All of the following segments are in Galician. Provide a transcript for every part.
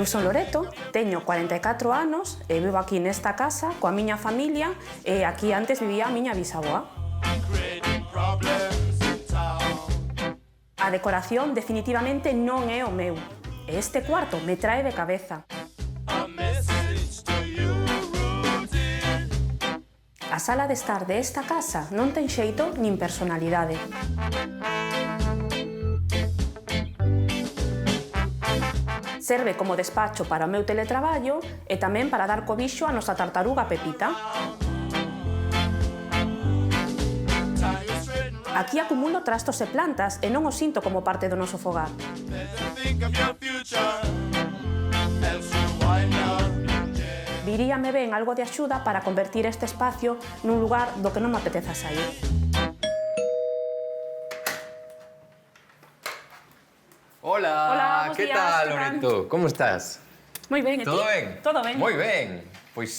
Eu son Loreto, teño 44 anos e vivo aquí nesta casa coa miña familia e aquí antes vivía a miña bisavoa. A decoración definitivamente non é o meu. E este cuarto me trae de cabeza. A sala de estar desta casa non ten xeito nin personalidade. Serve como despacho para o meu teletraballo e tamén para dar cobixo a nosa tartaruga Pepita. Aquí acumulo trastos e plantas e non o sinto como parte do noso fogar. Viríame ben algo de axuda para convertir este espacio nun lugar do que non me apeteza sair. Hola, Buenos ¿qué días, tal, ¿qué tal? Loreto? ¿Cómo estás? Moi ben, e ti? ¿Todo ben? Todo ben. Moi ben. Pois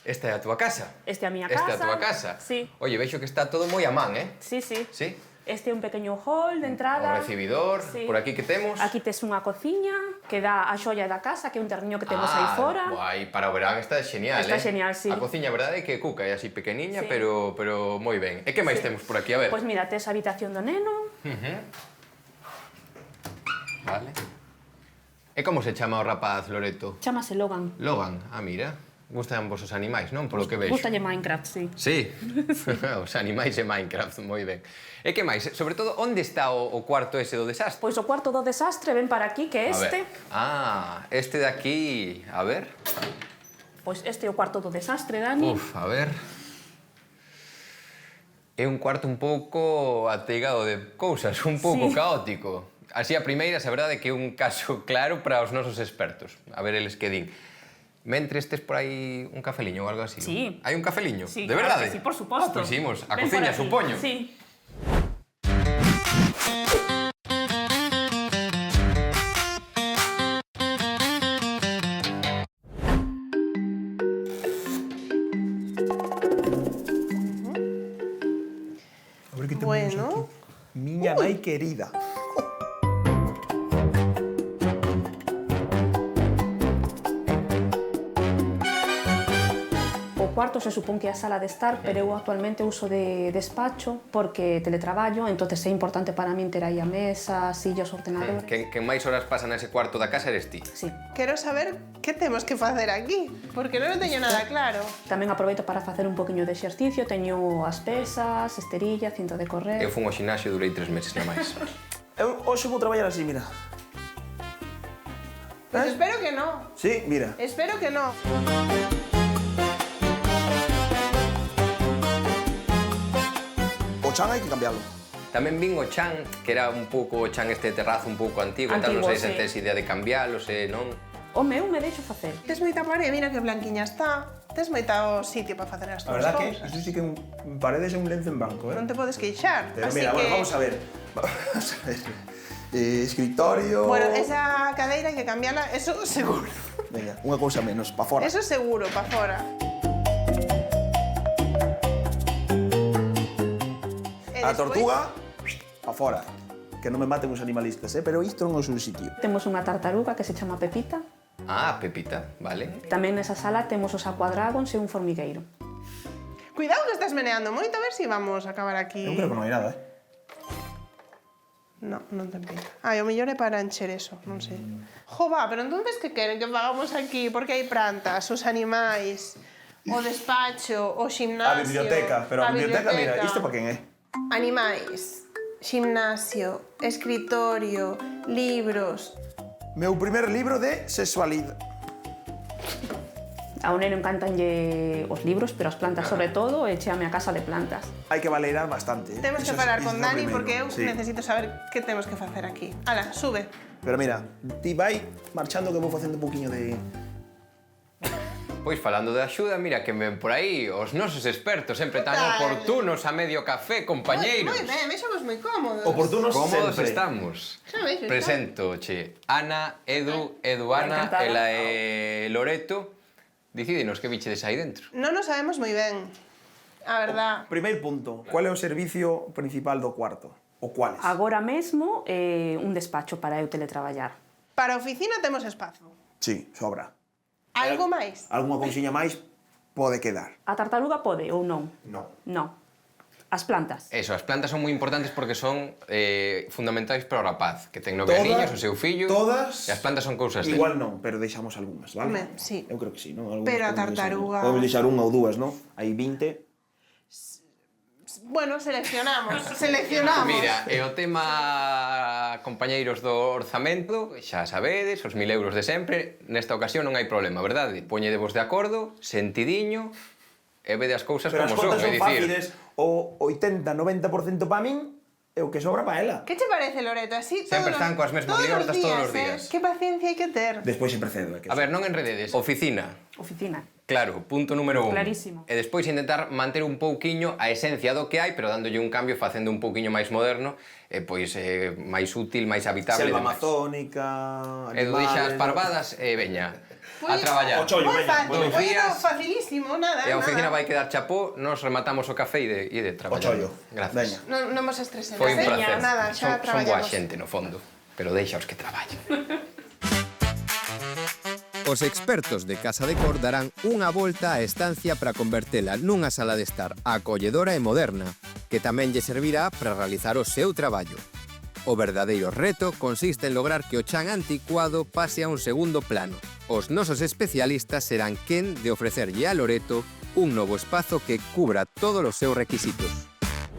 esta é a túa casa. Esta é a miña Esta é casa. a túa casa. Sí. Oye, vexo que está todo moi a man, Sí, sí. Sí? Este é un pequeño hall de entrada. O recibidor, Sí. por aquí que temos. Aquí tes unha cociña que dá a xoia da casa, que é un terreno que temos aí fora. Guai, para o verán está genial, Está genial, sí. A cociña, a verdade, é que cuca, é así pequeniña, Sí. pero moi ben. E que máis Sí. temos por aquí? A ver. Pois mira, tes a habitación do neno. Vale. E como se chama o rapaz, Loreto? Chámase Logan. Logan. Ah, mira. Gustan vos os animais, non? Polo que vexo. Gústalle Minecraft, sí. Sí, os animais e Minecraft, moi ben. E que máis? Sobre todo, onde está o cuarto ese do desastre? Pois o cuarto do desastre ven para aquí, que é A ver. este. Este de aquí... A ver. Pois este é o cuarto do desastre, Dani. A ver... É un cuarto un pouco ateigado de cousas, un pouco Sí. caótico. Así a primeira, a verdade, que é un caso claro para os nosos expertos. A ver eles que din. Mentres tes por aí un cafeliño ou algo así. Sí. Hai un cafeliño? Sí, De claro verdade? que sí, por suposto. Pois imos a Ven cociña, por aquí. supoño. Sí. A ver que temos Bueno. aquí. Miña nai querida. O cuarto se supón que é a sala de estar, pero eu actualmente uso de despacho porque teletraballo, entonces é importante para min ter aí a mesa, sillos, ordenadores. Quen máis horas pasa nese cuarto da casa eres ti. Sí. Quero saber que temos que facer aquí, porque non o teño nada claro. Tamén aproveito para facer un poquinho de exercicio, teño as pesas, esterilla, cinto de correr. Eu fun ao xinasio e durei 3 meses na máis. Eu hoxe vou traballar así, mira. Pues espero que no. Sí, mira. Espero que no. O chan hai que cambialo. Tamén vin o chan, que era un pouco o chan este terrazo un pouco antigo, e tal, non Antigo, sei se sí. tes idea de cambiálos, non? O meu me deixo facer. Tes moita parede, mira que blanquiña está. Tes moito sitio para facer as A túas verdad que cousas. isto sí que é un paredes e un lenzo en banco, Non te podes queixar. Pero así mira, que... bueno, vamos a ver. Vamos a ver. Escritorio... Bueno, esa cadeira hai que cambiala, eso seguro. Venga, unha cousa menos, pa fora. Eso seguro, para fora. E A despois- tortuga, pa fora. Que non me maten os animalistas, pero isto non é o seu sitio. Temos unha tartaruga que se chama Pepita. Ah, Pepita, vale. Tamén nesa sala temos os aquadragons e un formigueiro. Cuidado que estás meneando moito, a ver si vamos a acabar aquí. Eu creo que non hai nada, No, non ten pinta. Ai, o mellor é para encher eso, non sei. Jo, va, pero entonces que queren que fagamos aquí? Porque hai plantas, os animais, o despacho, o A gimnasio... biblioteca, pero a biblioteca, mira, isto pa quen é? Animais, gimnasio, escritorio, libros... Meu primer libro de sexualidade. A un neno encantanlle os libros, pero as plantas sobre todo, e cheame a casa de plantas. Hai que valeirar bastante. Temos que Iso falar iso con é o Dani primeiro, porque eu sí. necesito saber que temos que facer aquí. Ala, sube. Pero mira, ti vai marchando que vou facendo un poquinho de... Pois falando de axuda, mira que ven por aí os nosos expertos sempre tan Total. oportunos a medio café, compañeiros. Moi ben, vexamos moi cómodos. Oportunos Cómodos sempre. estamos. Xa veis, verdad? Presento, che, Ana, Eduana, Encantada. ela é Loreto. Dicídenos que bichedes aí dentro. Non o sabemos moi ben. A verdad. Primeiro punto, qual é o servicio principal do cuarto? O cuales? Agora mesmo, un despacho para eu teletraballar. Para a oficina temos espazo. Sí, sobra. Algo máis? Algunha cousiña máis pode quedar. A tartaruga pode ou non? No. Non. As plantas. Eso, as plantas son moi importantes porque son fundamentais para o rapaz, que ten 9 aniños, o seu fillo, todas, e as plantas son cousas dele. igual non, pero deixamos algunhas, vale? Sí. Eu creo que sí, non? Algunhas Pero a podemos deixar, tartaruga- non? Podemos deixar unha ou dúas, non? Hai 20. Bueno, seleccionamos. Seleccionamos. Mira, e o tema, compañeiros do orzamento, xa sabedes, os 1000 euros de sempre, nesta ocasión non hai problema, verdade? Poñedevos de acordo, sentidiño, e vede as cousas Pero as como son, contas é son dicir... fáciles, o 80-90% para min, e o que sobra para ela. Que che parece, Loreto? Así Sempre todos están coas mesmas liortas todos os días. Que paciencia hai que ter. Despois sempre cedo, A ver, non enrededes. Oficina. Oficina. Claro, punto número 1. Clarísimo. E despois intentar manter un pouquiño a esencia do que hai, pero dándolle un cambio, facendo un pouquiño máis moderno, e pois máis útil, máis habitable. Selva e demais. amazónica, Edu deixa as parvadas e veña a traballar. O chollo, Moi veña, fácil, buenos bueno, días. facilísimo, nada, E a oficina nada. vai quedar chapó, nos rematamos o café e de O traballar. chollo. Gracias. Veña. Non vos estresemos. Foi un placer. Nada, son xa boa traballamos. xente, no fondo, pero deixaos que traballen. Os expertos de Casa de Cor darán unha volta á estancia para convertela nunha sala de estar acolledora e moderna, que tamén lle servirá para realizar o seu traballo. O verdadeiro reto consiste en lograr que o chan anticuado pase a un segundo plano. Os nosos especialistas serán quen de ofrecerlle a Loreto un novo espazo que cubra todos os seus requisitos.